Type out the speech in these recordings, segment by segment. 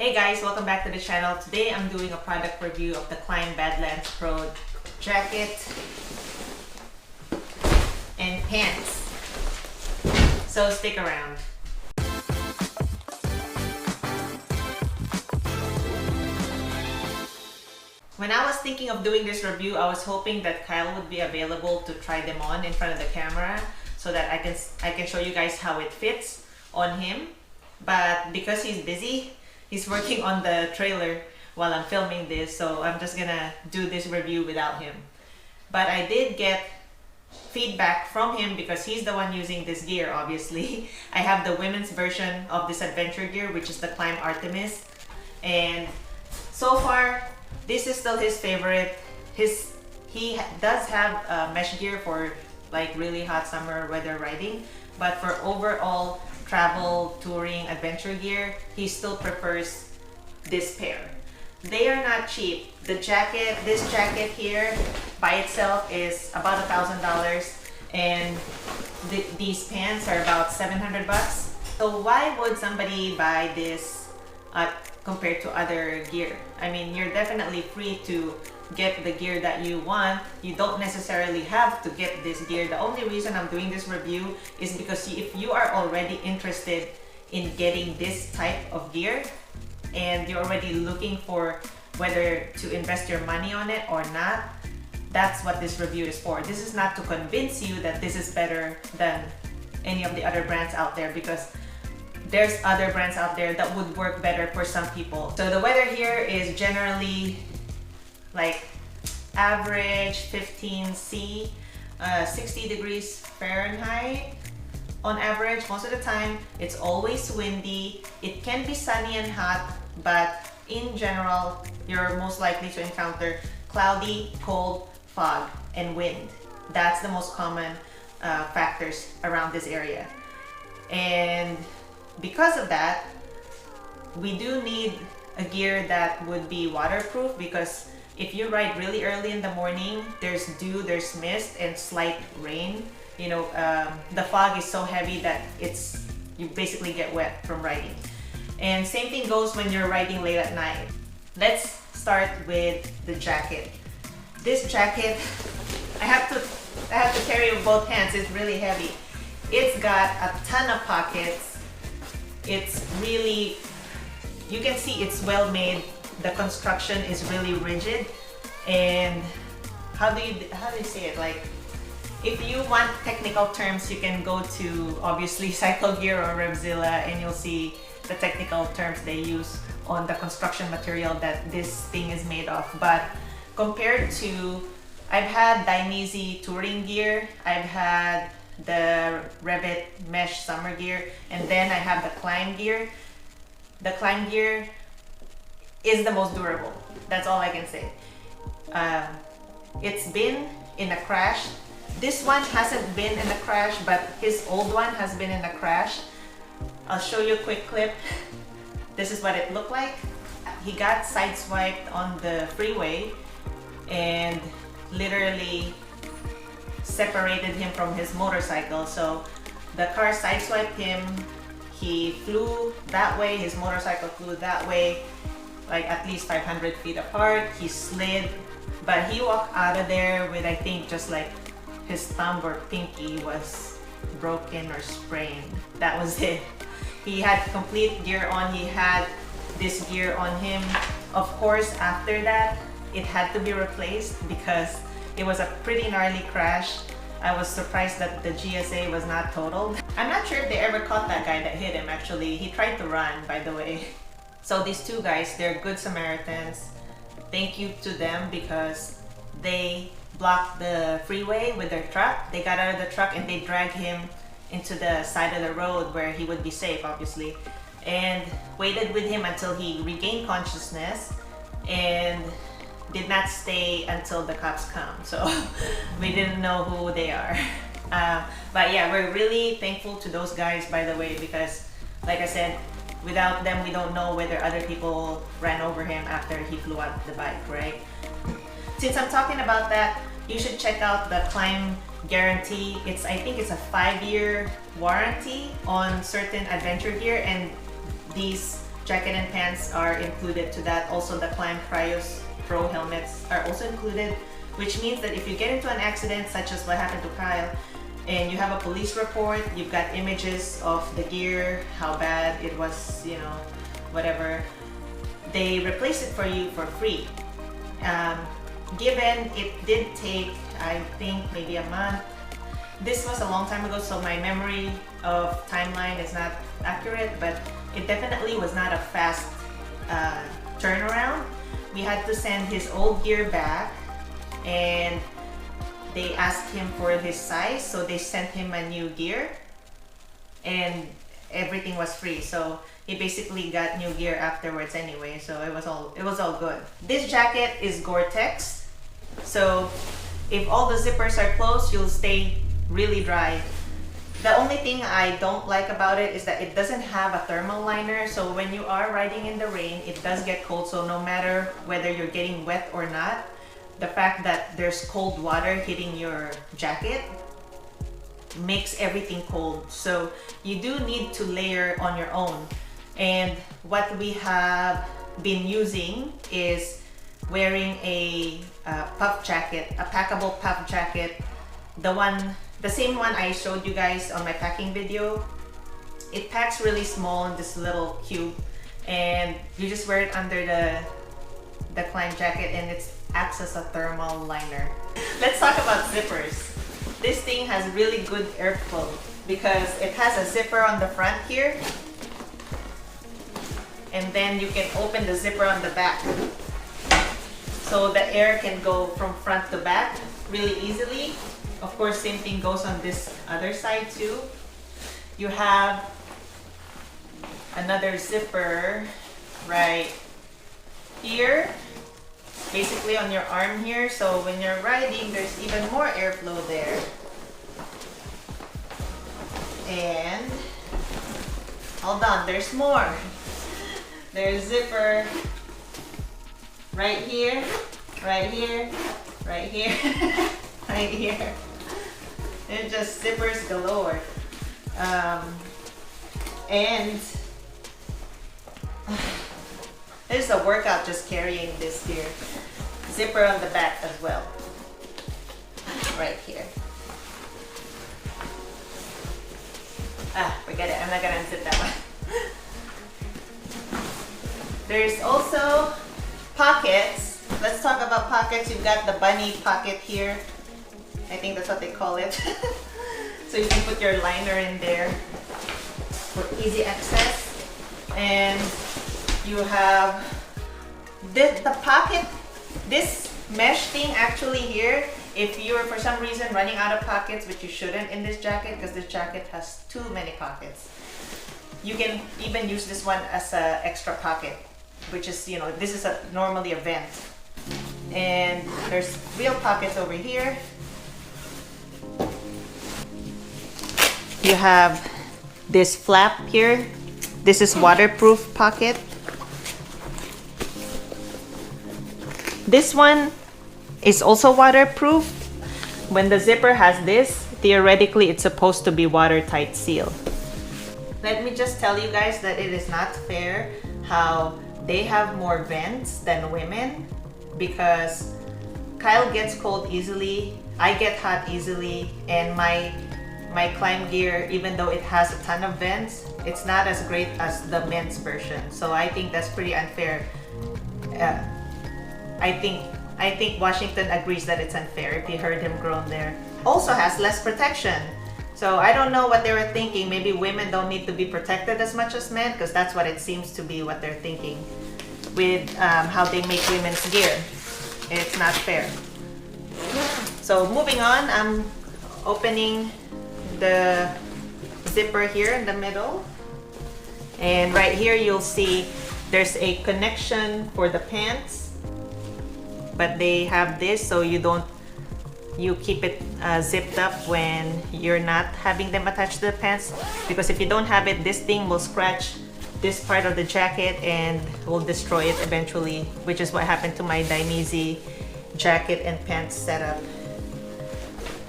Hey guys, welcome back to the channel. Today I'm doing a product review of the Klim BADLANDS Pro jacket and pants. So stick around. When I was thinking of doing this review, I was hoping that Kyle would be available to try them on in front of the camera so that I can show you guys how it fits on him. But because he's busy, he's working on the trailer while I'm filming this, so I'm just gonna do this review without him. But I did get feedback from him because he's the one using this gear, obviously. I have the women's version of this adventure gear, which is the Klim Artemis. And so far, this is still his favorite. He does have mesh gear for like really hot summer weather riding, but for overall travel, touring, adventure gear, he still prefers this pair. They are not cheap. This jacket here by itself is about $1,000, and these pants are about 700 bucks. So why would somebody buy this compared to other gear? I mean, you're definitely free to get the gear that you want. You don't necessarily have to get this gear. The only reason I'm doing this review is because if you are already interested in getting this type of gear and you're already looking for whether to invest your money on it or not, that's what this review is for. This is not to convince you that this is better than any of the other brands out there, because there's other brands out there that would work better for some people. So the weather here is generally like average 15°C, 60 degrees Fahrenheit on average most of the time. It's always windy. It can be sunny and hot, but in general, you're most likely to encounter cloudy, cold, fog, and wind. That's the most common factors around this area. And because of that, we do need a gear that would be waterproof, because if you ride really early in the morning, there's dew, there's mist, and slight rain. You know, the fog is so heavy that you basically get wet from riding. And same thing goes when you're riding late at night. Let's start with the jacket. This jacket, I have to carry it with both hands. It's really heavy. It's got a ton of pockets. It's really, you can see it's well made. The construction is really rigid, and how do you say it? Like, if you want technical terms, you can go to obviously Cycle Gear or Revzilla, and you'll see the technical terms they use on the construction material that this thing is made of. But compared to, I've had Dainese touring gear, I've had the Revit mesh summer gear, and then I have the Klim gear. The Klim gear is the most durable. That's all I can say. It's been in a crash. This one hasn't been in a crash, but his old one has been in a crash. I'll show you a quick clip. This is what it looked like. He got sideswiped on the freeway and literally separated him from his motorcycle. So the car sideswiped him. He flew that way, his motorcycle flew that way, like at least 500 feet apart. He slid, but he walked out of there with, I think, just like his thumb or pinky was broken or sprained. That was it. He had complete gear on. He had this gear on him. Of course, after that, it had to be replaced because it was a pretty gnarly crash. I was surprised that the GSA was not totaled. I'm not sure if they ever caught that guy that hit him, actually. He tried to run, by the way. So these two guys, they're good Samaritans. Thank you to them because they blocked the freeway with their truck. They got out of the truck and they dragged him into the side of the road where he would be safe, obviously, and waited with him until he regained consciousness and did not stay until the cops come. So we didn't know who they are. But yeah, we're really thankful to those guys, by the way, because like I said, without them, we don't know whether other people ran over him after he flew out the bike, right? Since I'm talking about that, you should check out the Klim guarantee. I think it's a 5-year warranty on certain adventure gear, and these jacket and pants are included to that. Also, the Klim BADLANDS Pro helmets are also included, which means that if you get into an accident such as what happened to Kyle, and you have a police report, you've got images of the gear, how bad it was, you know, whatever, they replace it for you for free. Given it did take, I think, maybe a month. This was a long time ago, so my memory of timeline is not accurate, but it definitely was not a fast turnaround. We had to send his old gear back, and they asked him for his size, so they sent him a new gear, and everything was free. So he basically got new gear afterwards anyway, so it was all good. This jacket is Gore-Tex, so if all the zippers are closed, you'll stay really dry. The only thing I don't like about it is that it doesn't have a thermal liner, so when you are riding in the rain, it does get cold. So no matter whether you're getting wet or not, the fact that there's cold water hitting your jacket makes everything cold. So you do need to layer on your own. And what we have been using is wearing a puff jacket, a packable puff jacket, the same one I showed you guys on my packing video. It packs really small in this little cube, and you just wear it under the Klim jacket, and it acts as a thermal liner. Let's talk about zippers. This thing has really good airflow because it has a zipper on the front here, and then you can open the zipper on the back, so the air can go from front to back really easily. Of course, same thing goes on this other side too. You have another zipper right here, basically on your arm here, so when you're riding, there's even more airflow there. And hold on, there's more. There's zipper right here, right here, right here, right here. They're just zippers galore. And there's a workout just carrying this gear. Zipper on the back as well, right here. Forget it, I'm not gonna unzip that one. There's also pockets. Let's talk about pockets. You've got the bunny pocket here. I think that's what they call it. So you can put your liner in there for easy access. And you have the pocket, this mesh thing actually here. If you're for some reason running out of pockets, which you shouldn't in this jacket because this jacket has too many pockets, you can even use this one as an extra pocket, which is, you know, this is normally a vent. And there's real pockets over here. You have this flap here. This is waterproof pocket. This one is also waterproof. When the zipper has this, theoretically it's supposed to be watertight seal. Let me just tell you guys that it is not fair how they have more vents than women, because Kyle gets cold easily, I get hot easily, and my Klim gear, even though it has a ton of vents, it's not as great as the men's version. So I think that's pretty unfair. I think Washington agrees that it's unfair if you heard him groan there. Also has less protection. So I don't know what they were thinking. Maybe women don't need to be protected as much as men, because that's what it seems to be what they're thinking with how they make women's gear. It's not fair. So moving on, I'm opening the zipper here in the middle, and right here you'll see there's a connection for the pants, but they have this so you keep it zipped up when you're not having them attached to the pants, because if you don't have it, this thing will scratch this part of the jacket and will destroy it eventually, which is what happened to my Dainese jacket and pants setup.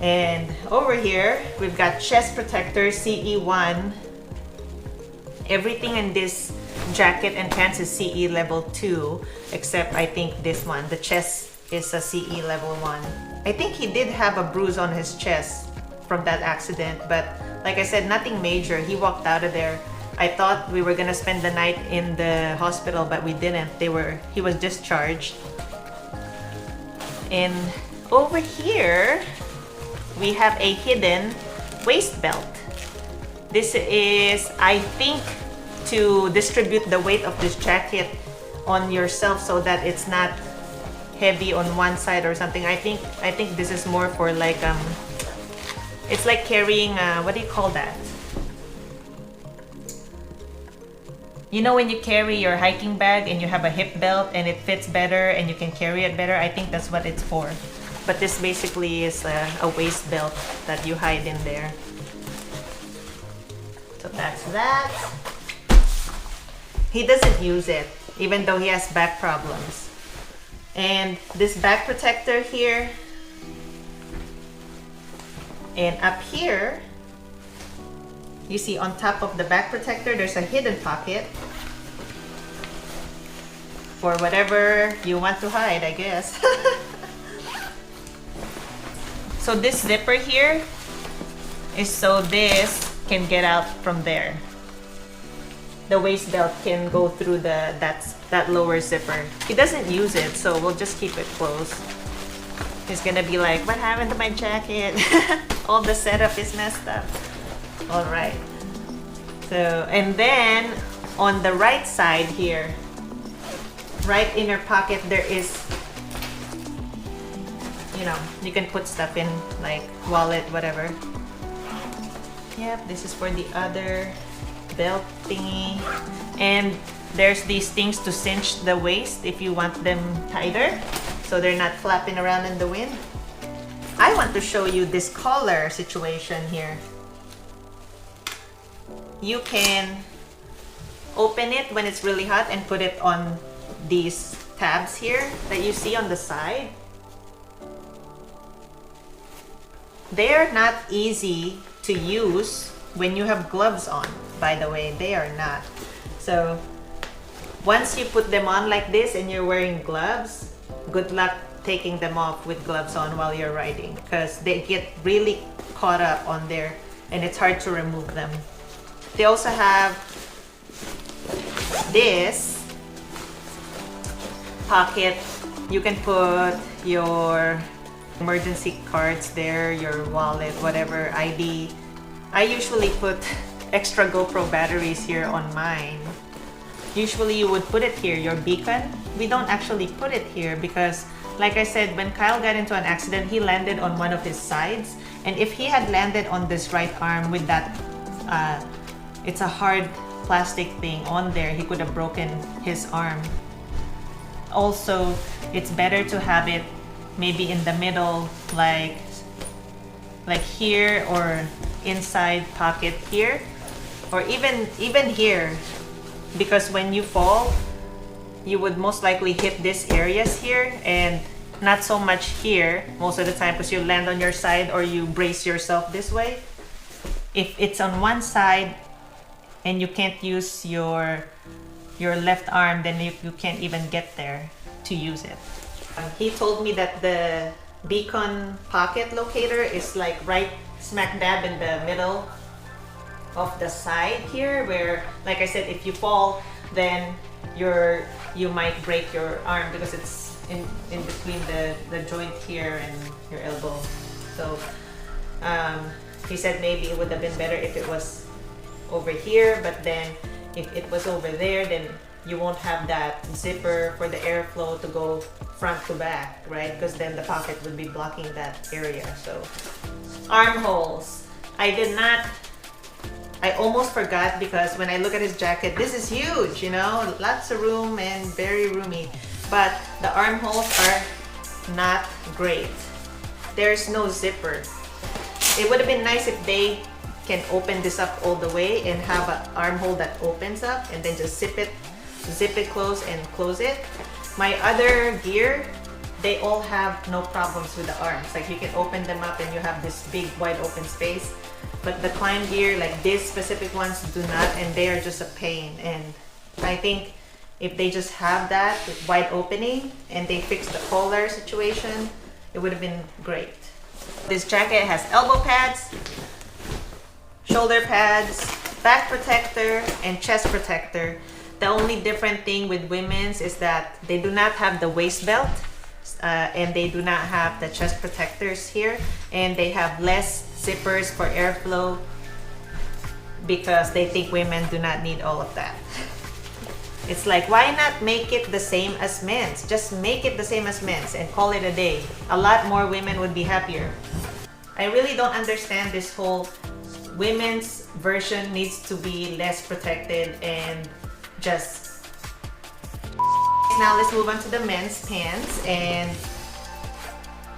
And over here, we've got chest protector CE1. Everything in this jacket and pants is CE level 2, except I think this one, the chest is a CE level 1. I think he did have a bruise on his chest from that accident, but like I said, nothing major. He walked out of there. I thought we were gonna spend the night in the hospital, but we didn't. He was discharged. And over here, we have a hidden waist belt. This is, I think, to distribute the weight of this jacket on yourself so that it's not heavy on one side or something. I think this is more for like it's like carrying what do you call that? You know when you carry your hiking bag and you have a hip belt and it fits better and you can carry it better? I think that's what it's for. But this basically is a waist belt that you hide in there. So that's that. He doesn't use it, even though he has back problems. And this back protector here, and up here, you see on top of the back protector, there's a hidden pocket for whatever you want to hide, I guess. So this zipper here is so this can get out from there. The waist belt can go through that lower zipper. He doesn't use it, so we'll just keep it closed. He's gonna be like, what happened to my jacket? All the setup is messed up. All right. So, and then on the right side here, right inner pocket, there is, you know, you can put stuff in, like wallet, whatever. Yep, this is for the other belt thingy. And there's these things to cinch the waist if you want them tighter, so they're not flapping around in the wind. I want to show you this collar situation here. You can open it when it's really hot and put it on these tabs here that you see on the side. They're not easy to use when you have gloves on, by the way. They are not. So once you put them on like this and you're wearing gloves, good luck taking them off with gloves on while you're riding, because they get really caught up on there and it's hard to remove them. They also have this pocket. You can put your emergency cards there, your wallet, whatever, ID. I usually put extra GoPro batteries here on mine. Usually you would put it here, your beacon. We don't actually put it here because, like I said, when Kyle got into an accident, he landed on one of his sides. And if he had landed on this right arm with that, it's a hard plastic thing on there, he could have broken his arm. Also, it's better to have it maybe in the middle, like here, or inside pocket here, or even here, because when you fall, you would most likely hit these areas here and not so much here most of the time, because you land on your side or you brace yourself this way. If it's on one side and you can't use your left arm, then you can't even get there to use it. He told me that the beacon pocket locator is like right smack dab in the middle of the side here, where, like I said, if you fall, then you might break your arm because it's in between the joint here and your elbow. So he said maybe it would have been better if it was over here, but then if it was over there, then you won't have that zipper for the airflow to go front to back, right? Because then the pocket would be blocking that area. So armholes, I almost forgot, because when I look at his jacket, this is huge, you know, lots of room and very roomy, but the armholes are not great. There's no zipper. It would have been nice if they can open this up all the way and have an armhole that opens up and then just zip it close and close it. My other gear, they all have no problems with the arms. Like you can open them up and you have this big wide open space. But the climb gear, like these specific ones, do not, and they are just a pain. And I think if they just have that wide opening and they fix the collar situation, it would have been great. This jacket has elbow pads, shoulder pads, back protector, and chest protector. The only different thing with women's is that they do not have the waist belt and they do not have the chest protectors here, and they have less zippers for airflow because they think women do not need all of that. It's like, why not make it the same as men's? Just make it the same as men's and call it a day. A lot more women would be happier. I really don't understand this whole women's version needs to be less protected and just... Now let's move on to the men's pants. And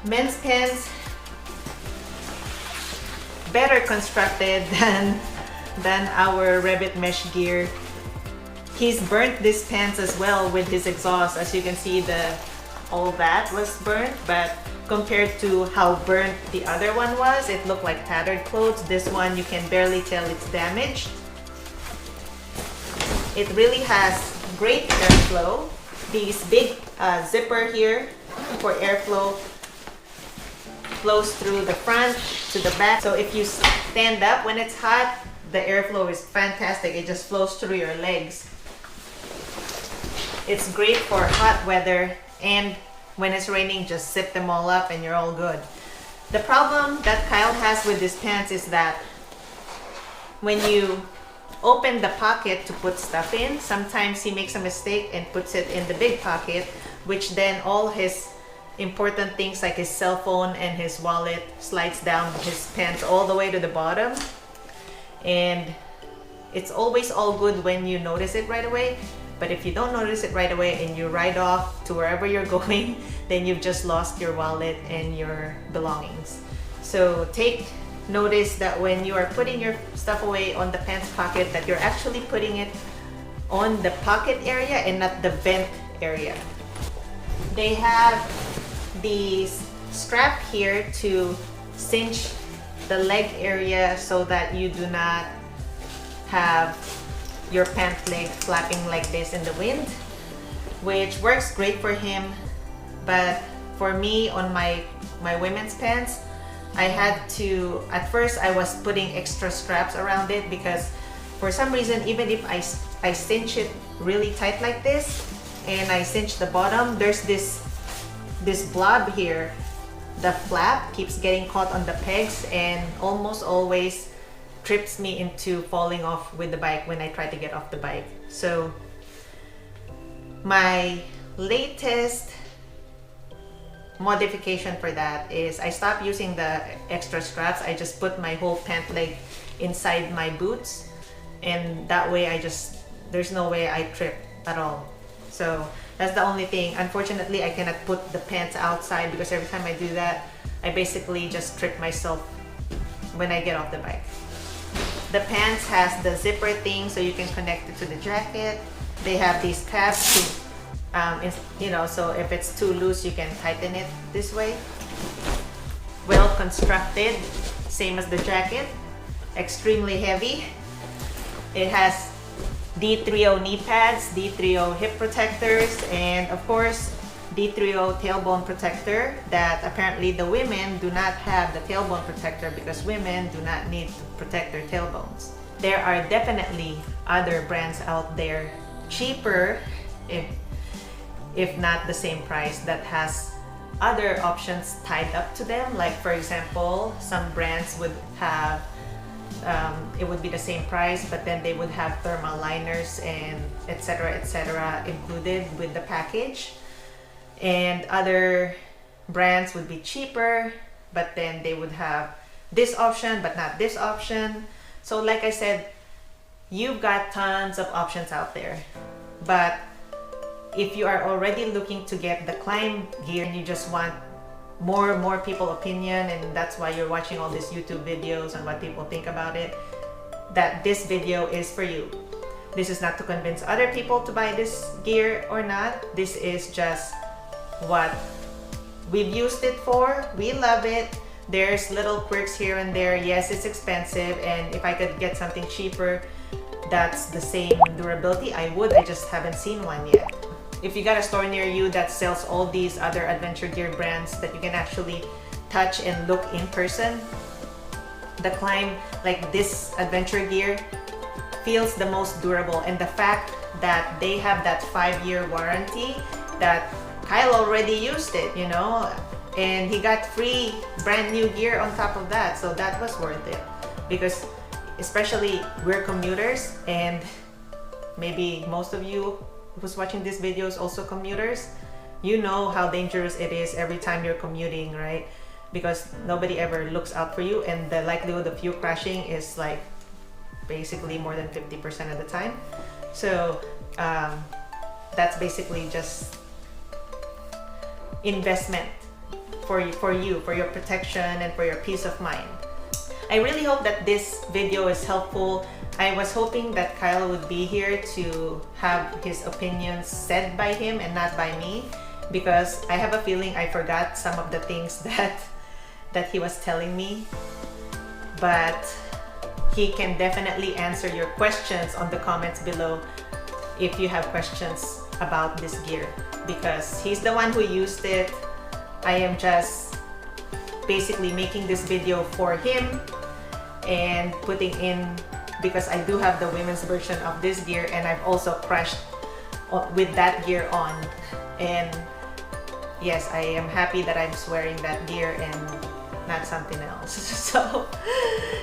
men's pants, better constructed than our Revit mesh gear. He's burnt this pants as well with his exhaust. As you can see, all that was burnt, but compared to how burnt the other one was, it looked like tattered clothes. This one, you can barely tell it's damaged. It really has great airflow. These big zipper here for airflow flows through the front to the back. So if you stand up when it's hot, the airflow is fantastic. It just flows through your legs. It's great for hot weather, and when it's raining, just zip them all up and you're all good. The problem that Kyle has with this pants is that when you open the pocket to put stuff in, sometimes he makes a mistake and puts it in the big pocket, which then all his important things like his cell phone and his wallet slides down his pants all the way to the bottom. And it's always all good when you notice it right away. But if you don't notice it right away and you ride off to wherever you're going, then you've just lost your wallet and your belongings. So take notice that when you are putting your stuff away on the pants pocket, that you're actually putting it on the pocket area and not the vent area. They have the strap here to cinch the leg area so that you do not have your pant leg flapping like this in the wind, which works great for him. But for me, on my women's pants, I had to, at first I was putting extra straps around it because for some reason, even if I cinch it really tight like this and I cinch the bottom, there's this blob here. The flap keeps getting caught on the pegs and almost always trips me into falling off with the bike when I try to get off the bike. So my latest modification for that is I stopped using the extra straps. I just put my whole pant leg inside my boots, and that way there's no way I trip at all. So that's the only thing. Unfortunately, I cannot put the pants outside because every time I do that, I basically just trip myself when I get off the bike. The pants has the zipper thing so you can connect it to the jacket. They have these tabs to, so if it's too loose, you can tighten it this way. Well constructed, same as the jacket. Extremely heavy. It has D30 knee pads, D30 hip protectors, and of course D30 tailbone protector that apparently the women do not have the tailbone protector because women do not need to protect their tailbones. There are definitely other brands out there cheaper, if not the same price, that has other options tied up to them. Like for example, some brands would have it would be the same price, but then they would have thermal liners and etc included with the package. And other brands would be cheaper, but then they would have this option but not this option. So like I said, you've got tons of options out there. But if you are already looking to get the climb gear and you just want more people opinion, and that's why you're watching all these YouTube videos and what people think about it, that this video is for you. This is not to convince other people to buy this gear or not. This is just what we've used it for. We love it. There's little quirks here and there. Yes, it's expensive, and if I could get something cheaper, that's the same durability, I just haven't seen one yet. If you got a store near you that sells all these other adventure gear brands that you can actually touch and look in person, the Klim, like this adventure gear, feels the most durable. And the fact that they have that 5-year warranty, that Kyle already used it, you know, and he got free brand new gear on top of that, so that was worth it. Because especially we're commuters, and maybe most of you who's watching this video is also commuters, you know how dangerous it is every time you're commuting, right? Because nobody ever looks out for you, and the likelihood of you crashing is like basically more than 50% of the time. So that's basically just investment for your protection and for your peace of mind. I really hope that this video is helpful. I was hoping that Kyle would be here to have his opinions said by him and not by me, because I have a feeling I forgot some of the things that he was telling me. But he can definitely answer your questions on the comments below if you have questions about this gear, because he's the one who used it. I am just basically making this video for him and putting in, because I do have the women's version of this gear, and I've also crashed with that gear on. And yes, I am happy that I'm wearing that gear and not something else. So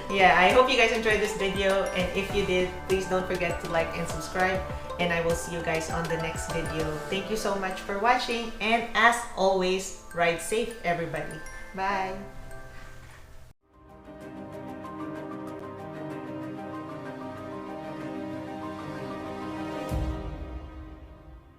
yeah, I hope you guys enjoyed this video, and if you did, please don't forget to like and subscribe, and I will see you guys on the next video. Thank you so much for watching, and as always, ride safe everybody. Bye.